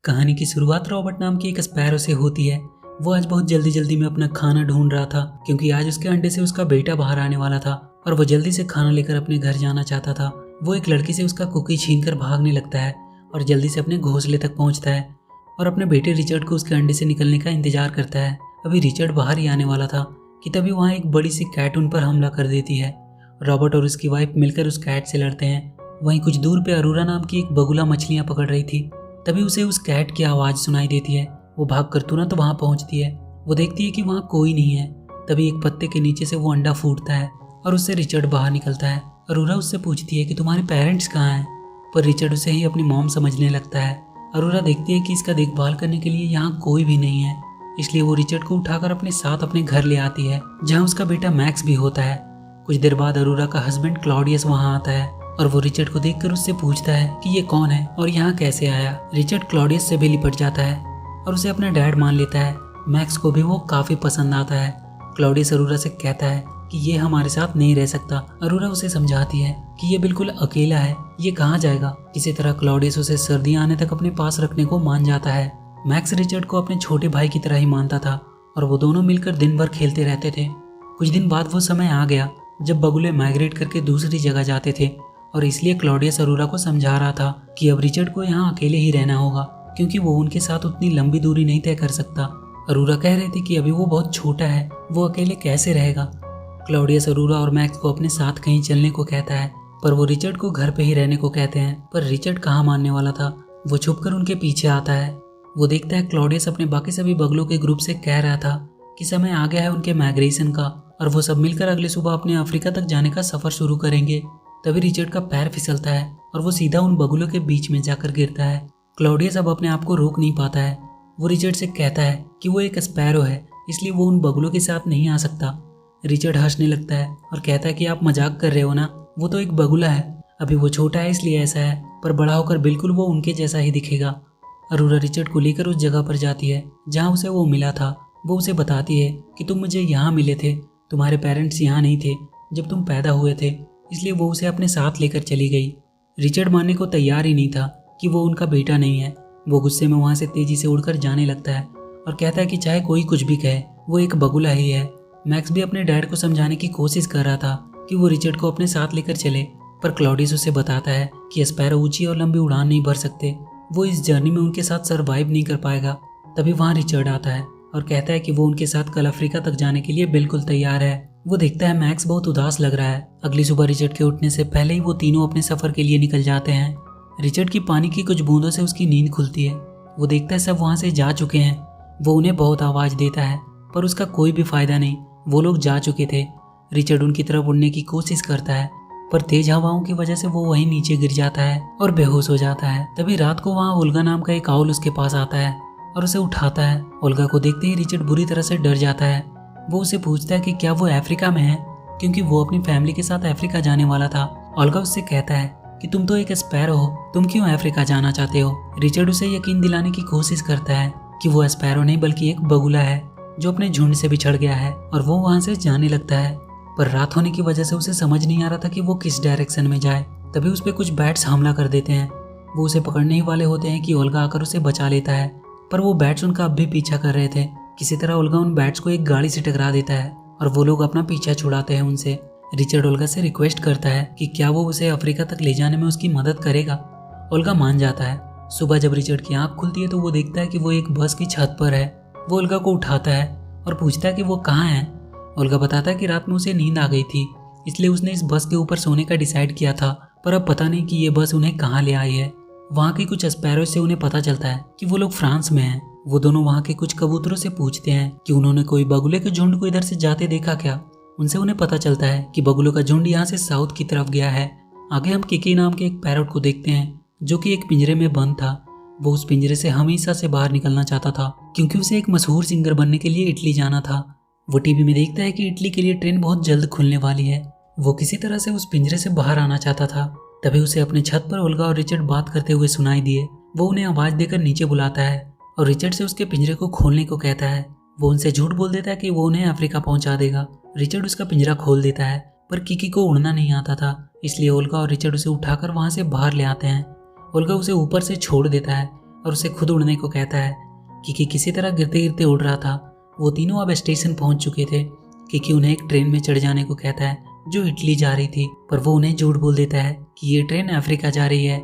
कहानी की शुरुआत रॉबर्ट नाम की एक स्पैरो से होती है। वो आज बहुत जल्दी जल्दी में अपना खाना ढूंढ रहा था क्योंकि आज उसके अंडे से उसका बेटा बाहर आने वाला था और वो जल्दी से खाना लेकर अपने घर जाना चाहता था। वो एक लड़की से उसका कुकी छीनकर भागने लगता है और जल्दी से अपने घोंसले तक पहुंचता है और अपने बेटे रिचर्ड को उसके अंडे से निकलने का इंतजार करता है। अभी रिचर्ड बाहर ही आने वाला था कि तभी वहाँ एक बड़ी सी कैट उन पर हमला कर देती है। रॉबर्ट और उसकी वाइफ मिलकर उस कैट से लड़ते हैं। वहीं कुछ दूर पे अरोरा नाम की एक बगुला मछलियां पकड़ रही थी। तभी उसे उस कैट की आवाज़ सुनाई देती है। वो भागकर तुरंत वहाँ पहुँचती है। वो देखती है कि वहाँ कोई नहीं है। तभी एक पत्ते के नीचे से वो अंडा फूटता है और उससे रिचर्ड बाहर निकलता है। अरोरा उससे पूछती है कि तुम्हारे पेरेंट्स कहाँ हैं, पर रिचर्ड उसे ही अपनी मॉम समझने लगता है। अरोरा देखती है कि इसका देखभाल करने के लिए यहाँ कोई भी नहीं है, इसलिए वो रिचर्ड को उठाकर अपने साथ अपने घर ले आती है जहाँ उसका बेटा मैक्स भी होता है। कुछ देर बाद अरोरा का हस्बैंड क्लॉडियस वहाँ आता है और वो रिचर्ड को देखकर उससे पूछता है कि ये कौन है और यहाँ कैसे आया। रिचर्ड क्लॉडियस से भी लिपट जाता है और उसे अपना डैड मान लेता है। मैक्स को भी वो काफी पसंद आता है। क्लॉडियस अरोरा से कहता है कि ये हमारे साथ नहीं रह सकता। अरोरा उसे समझाती है कि ये बिल्कुल अकेला है, ये कहाँ जाएगा। किसी तरह क्लॉडियस उसे सर्दियाँ आने तक अपने पास रखने को मान जाता है। मैक्स रिचर्ड को अपने छोटे भाई की तरह ही मानता था और वो दोनों मिलकर दिन भर खेलते रहते थे। कुछ दिन बाद वो समय आ गया जब बगुले माइग्रेट करके दूसरी जगह जाते थे और इसलिए क्लॉडियस अरोरा को समझा रहा था कि अब रिचर्ड को यहाँ अकेले ही रहना होगा क्योंकि वो उनके साथ उतनी लंबी दूरी नहीं तय कर सकता। अरोरा कह रही थी कि अभी वो बहुत छोटा है, वो अकेले कैसे रहेगा। क्लॉडियस अरोरा और मैक्स को अपने साथ कहीं चलने को कहता है, पर वो रिचर्ड को घर पे ही रहने को कहते हैं। पर रिचर्ड कहाँ मानने वाला था। वो छुपकर उनके पीछे आता है। वो देखता है क्लॉडियस अपने बाकी सभी बगलों के ग्रुप से कह रहा था कि समय आ गया है उनके माइग्रेशन का और वो सब मिलकर अगले सुबह अपने अफ्रीका तक जाने का सफर शुरू करेंगे। तभी रिचर्ड का पैर फिसलता है और वो सीधा उन बगुलों के बीच में जाकर गिरता है। क्लॉडियस अब अपने आप को रोक नहीं पाता है। वो रिचर्ड से कहता है कि वो एक स्पैरो है, इसलिए वो उन बगुलों के साथ नहीं आ सकता। रिचर्ड हंसने लगता है और कहता है कि आप मजाक कर रहे हो ना, वो तो एक बगुला है, अभी वो छोटा है इसलिए ऐसा है, पर बड़ा होकर बिल्कुल वो उनके जैसा ही दिखेगा। अरोरा रिचर्ड को लेकर उस जगह पर जाती है जहाँ उसे वो मिला था। वो उसे बताती है कि तुम मुझे यहाँ मिले थे, तुम्हारे पेरेंट्स यहाँ नहीं थे जब तुम पैदा हुए थे, इसलिए वो उसे अपने साथ लेकर चली गई। रिचर्ड मानने को तैयार ही नहीं था कि वो उनका बेटा नहीं है। वो गुस्से में वहाँ से तेजी से उड़कर जाने लगता है और कहता है कि चाहे कोई कुछ भी कहे, वो एक बगुला ही है। मैक्स भी अपने डैड को समझाने की कोशिश कर रहा था कि वो रिचर्ड को अपने साथ लेकर चले, पर क्लॉडियस उसे बताता है कि स्पैरो ऊंची और लंबी उड़ान नहीं भर सकते, वो इस जर्नी में उनके साथ सरवाइव नहीं कर पाएगा। तभी वहाँ रिचर्ड आता है और कहता है कि वो उनके साथ कल अफ्रीका तक जाने के लिए बिल्कुल तैयार है। वो देखता है मैक्स बहुत उदास लग रहा है। अगली सुबह रिचर्ड के उठने से पहले ही वो तीनों अपने सफर के लिए निकल जाते हैं। रिचर्ड की पानी की कुछ बूंदों से उसकी नींद खुलती है। वो देखता है सब वहाँ से जा चुके हैं। वो उन्हें बहुत आवाज़ देता है पर उसका कोई भी फायदा नहीं, वो लोग जा चुके थे। रिचर्ड उनकी तरफ उड़ने की कोशिश करता है पर तेज हवाओं की वजह से वो वहीं नीचे गिर जाता है और बेहोश हो जाता है। तभी रात को वहाँ ओल्गा नाम का एक आउल उसके पास आता है और उसे उठाता है। ओल्गा को देखते ही रिचर्ड बुरी तरह से डर जाता है। वो उसे पूछता है कि क्या वो अफ्रीका में है, क्योंकि वो अपनी फैमिली के साथ अफ्रीका जाने वाला था। ओल्गा उससे कहता है कि तुम तो एक स्पैरो हो, तुम क्यों अफ्रीका जाना चाहते हो। रिचर्ड उसे यकीन दिलाने की कोशिश करता है कि वो स्पैरो नहीं बल्कि एक बगुला है जो अपने झुंड से बिछड़ गया है और वो वहाँ से जाने लगता है। पर रात होने की वजह से उसे समझ नहीं आ रहा था कि वो किस डायरेक्शन में जाए। तभी उस पर कुछ बैट्स हमला कर देते हैं। वो उसे पकड़ने ही वाले होते हैं कि ओल्गा आकर उसे बचा लेता है, पर वो बैट्स उनका अब भी पीछा कर रहे थे। किसी तरह ओल्गा उन बैट्स को एक गाड़ी से टकरा देता है और वो लोग अपना पीछा छुड़ाते हैं उनसे। रिचर्ड ओल्गा से रिक्वेस्ट करता है कि क्या वो उसे अफ्रीका तक ले जाने में उसकी मदद करेगा। ओल्गा मान जाता है। सुबह जब रिचर्ड की आंख खुलती है तो वो देखता है कि वो एक बस की छत पर है। वो ओल्गा को उठाता है और पूछता है कि वो कहाँ है। ओल्गा बताता है कि रात में उसे नींद आ गई थी, इसलिए उसने इस बस के ऊपर सोने का डिसाइड किया था, पर अब पता नहीं कि ये बस उन्हें कहाँ ले आई है। वहाँ के कुछ स्पैरो से उन्हें पता चलता है कि वो लोग फ्रांस में हैं। वो दोनों वहाँ के कुछ कबूतरों से पूछते हैं कि उन्होंने कोई बगुले के झुंड को इधर से जाते देखा क्या। उनसे उन्हें पता चलता है कि बगुलों का झुंड यहाँ से साउथ की तरफ गया है। आगे हम किकी नाम के एक पैरट को देखते हैं जो कि एक पिंजरे में बंद था। वो उस पिंजरे से हमेशा से बाहर निकलना चाहता था क्योंकि उसे एक मशहूर सिंगर बनने के लिए इटली जाना था। वो टीवी में देखता है कि इटली के लिए ट्रेन बहुत जल्द खुलने वाली है। वो किसी तरह से उस पिंजरे से बाहर आना चाहता था। तभी उसे अपने छत पर ओल्गा और रिचर्ड बात करते हुए सुनाई दिए। वो उन्हें आवाज देकर नीचे बुलाता है और रिचर्ड से उसके पिंजरे को खोलने को कहता है। वो उनसे झूठ बोल देता है कि वो उन्हें अफ्रीका पहुंचा देगा। रिचर्ड उसका पिंजरा खोल देता है पर किकी को उड़ना नहीं आता था, इसलिए ओल्गा और रिचर्ड उसे उठाकर वहां से बाहर ले आते हैं। ओल्गा उसे ऊपर से छोड़ देता है और उसे खुद उड़ने को कहता है। किकी किसी तरह गिरते गिरते उड़ रहा था। वो तीनों अब स्टेशन पहुंच चुके थे। किकी उन्हें एक ट्रेन में चढ़ जाने को कहता है जो इटली जा रही थी, पर वो उन्हें झूठ बोल देता है कि ये ट्रेन अफ्रीका जा रही है।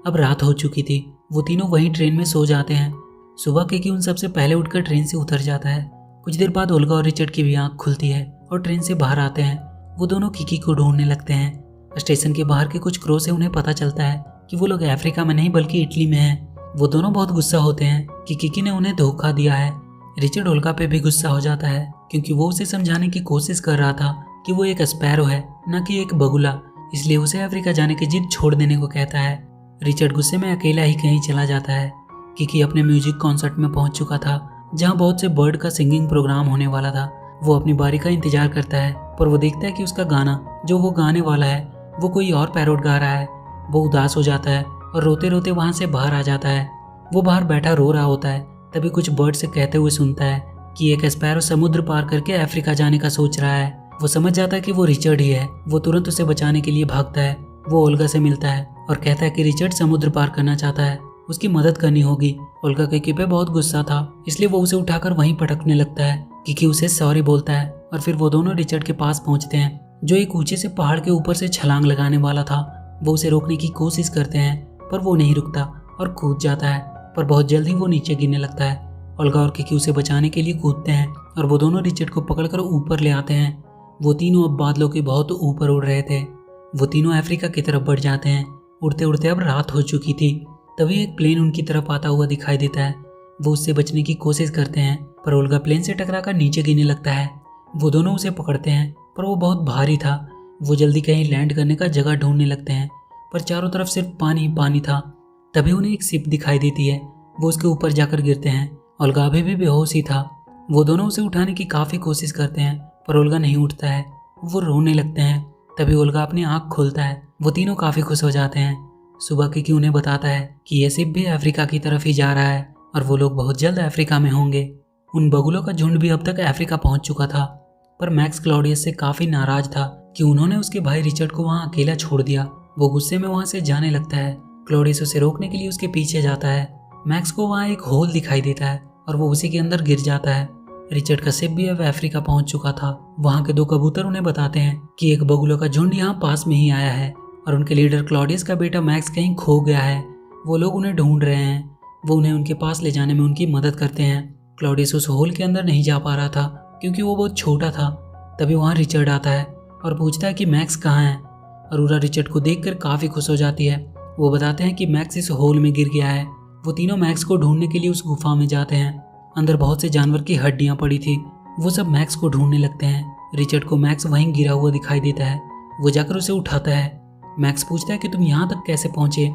अब रात हो चुकी थी। वो तीनों वहीं ट्रेन में सो जाते हैं। सुबह किकी उन सबसे पहले उठकर ट्रेन से उतर जाता है। कुछ देर बाद ओल्गा और रिचर्ड की भी आंख खुलती है और ट्रेन से बाहर आते हैं। वो दोनों किकी को ढूंढने लगते हैं। स्टेशन के बाहर के कुछ क्रो से उन्हें पता चलता है कि वो लोग अफ्रीका में नहीं बल्कि इटली में हैं। वो दोनों बहुत गुस्सा होते हैं कि किकी ने उन्हें धोखा दिया है। रिचर्ड ओल्गा पे भी गुस्सा हो जाता है क्योंकि वो उसे समझाने की कोशिश कर रहा था कि वो एक स्पैरो है, न कि एक बगुला, इसलिए उसे अफ्रीका जाने की जिद छोड़ देने को कहता है। रिचर्ड गुस्से में अकेला ही कहीं चला जाता है। किकी अपने म्यूजिक कॉन्सर्ट में पहुंच चुका था जहां बहुत से बर्ड का सिंगिंग प्रोग्राम होने वाला था। वो अपनी बारी का इंतजार करता है, पर वो देखता है कि उसका गाना जो वो गाने वाला है वो कोई और पैरोट गा रहा है। वो उदास हो जाता है और रोते रोते वहां से बाहर आ जाता है। वो बाहर बैठा रो रहा होता है। तभी कुछ बर्ड से कहते हुए सुनता है कि एक स्पैरो समुद्र पार करके अफ्रीका जाने का सोच रहा है। वो समझ जाता है कि वो रिचर्ड ही है। वो तुरंत उसे बचाने के लिए भागता है। वो ओल्गा से मिलता है और कहता है कि रिचर्ड समुद्र पार करना चाहता है, उसकी मदद करनी होगी। ओल्गा किकी पे बहुत गुस्सा था, इसलिए वो उसे उठाकर वहीं पटकने लगता है। किकी उसे सॉरी बोलता है और फिर वो दोनों रिचर्ड के पास पहुंचते हैं जो एक ऊंचे से पहाड़ के ऊपर से छलांग लगाने वाला था। वो उसे रोकने की कोशिश करते हैं पर वो नहीं रुकता और कूद जाता है, पर बहुत जल्द ही वो नीचे गिरने लगता है। ओल्गा और किकी उसे बचाने के लिए कूदते हैं और वो दोनों रिचर्ड को पकड़कर ऊपर ले आते हैं। वो तीनों अब बादलों के बहुत ऊपर उड़ रहे थे। वो तीनों अफ्रीका की तरफ बढ़ जाते हैं। उड़ते उड़ते अब रात हो चुकी थी। तभी एक प्लेन उनकी तरफ आता हुआ दिखाई देता है। वो उससे बचने की कोशिश करते हैं पर ओल्गा प्लेन से टकराकर नीचे गिरने लगता है। वो दोनों उसे पकड़ते हैं पर वो बहुत भारी था। वो जल्दी कहीं लैंड करने का जगह ढूंढने लगते हैं पर चारों तरफ सिर्फ पानी ही पानी था। तभी उन्हें एक शिप दिखाई देती है। वो उसके ऊपर जाकर गिरते हैं। ओल्गा अभी भी बेहोश ही था। वो दोनों उसे उठाने की काफी कोशिश करते हैं पर ओल्गा नहीं उठता है। वो रोने लगते हैं। तभी ओल्गा अपनी आंख खोलता है। वो तीनों काफी खुश हो जाते हैं। सुबह किकी उन्हें बताता है कि यह शिप भी अफ्रीका की तरफ ही जा रहा है और वो लोग बहुत जल्द अफ्रीका में होंगे। उन बगुलों का झुंड भी अब तक अफ्रीका पहुंच चुका था, पर मैक्स क्लॉडियस से काफी नाराज था कि उन्होंने उसके भाई रिचर्ड को वहां अकेला छोड़ दिया। वो गुस्से में वहां से जाने लगता है। क्लॉडियस उसे रोकने के लिए उसके पीछे जाता है। मैक्स को वहां एक होल दिखाई देता है और वो उसी के अंदर गिर जाता है। रिचर्ड का शिप भी अब अफ्रीका पहुंच चुका था। वहां के दो कबूतर उन्हें बताते हैं कि एक बगुलों का झुंड यहाँ पास में ही आया है और उनके लीडर क्लॉडियस का बेटा मैक्स कहीं खो गया है। वो लोग उन्हें ढूंढ रहे हैं। वो उन्हें उनके पास ले जाने में उनकी मदद करते हैं। क्लॉडियस उस होल के अंदर नहीं जा पा रहा था क्योंकि वो बहुत छोटा था। तभी वहाँ रिचर्ड आता है और पूछता है कि मैक्स कहाँ है। अरोरा रिचर्ड को देखकर काफी खुश हो जाती है। वो बताते हैं कि मैक्स इस होल में गिर गया है। वो तीनों मैक्स को ढूंढने के लिए उस गुफा में जाते हैं। अंदर बहुत से जानवर की हड्डियां पड़ी थी। वो सब मैक्स को ढूंढने लगते हैं। रिचर्ड को मैक्स वहीं गिरा हुआ दिखाई देता है। वो जाकर उसे उठाता है। मैक्स पूछता है कि तुम यहाँ तक कैसे पहुंचे।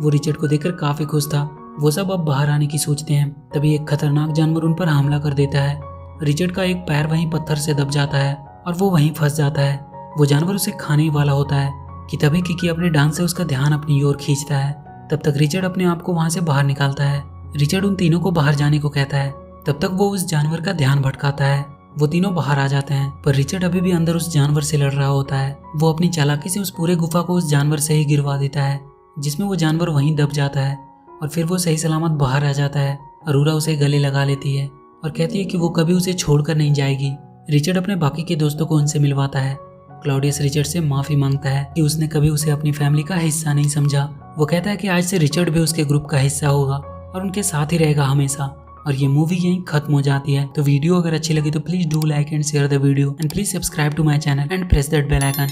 वो रिचर्ड को देखकर काफी खुश था। वो सब अब बाहर आने की सोचते हैं। तभी एक खतरनाक जानवर उन पर हमला कर देता है। रिचर्ड का एक पैर वहीं पत्थर से दब जाता है और वो वहीं फंस जाता है। वो जानवर उसे खाने वाला होता है कि तभी किकी अपने डांस से उसका ध्यान अपनी ओर खींचता है। तब तक रिचर्ड अपने आप को वहां से बाहर निकालता है। रिचर्ड उन तीनों को बाहर जाने को कहता है। तब तक वो उस जानवर का ध्यान भटकाता है। वो तीनों बाहर आ जाते हैं पर रिचर्ड अभी भी अंदर उस जानवर से लड़ रहा होता है। वो अपनी चालाकी से उस पूरे गुफा को उस जानवर से ही गिरवा देता है, जिसमें वो जानवर वहीं दब जाता है और फिर वो सही सलामत बाहर आ जाता है। अरोरा उसे गले लगा लेती है और कहती है कि वो कभी उसे छोड़कर नहीं जाएगी। रिचर्ड अपने बाकी के दोस्तों को उनसे मिलवाता है। क्लॉडियस रिचर्ड से माफी मांगता है कि उसने कभी उसे अपनी फैमिली का हिस्सा नहीं समझा। वो कहता है कि आज से रिचर्ड भी उसके ग्रुप का हिस्सा होगा और उनके साथ ही रहेगा हमेशा। और ये मूवी यहीं खत्म हो जाती है। तो वीडियो अगर अच्छी लगी तो please do like and share the video and please subscribe to my channel and press that bell icon.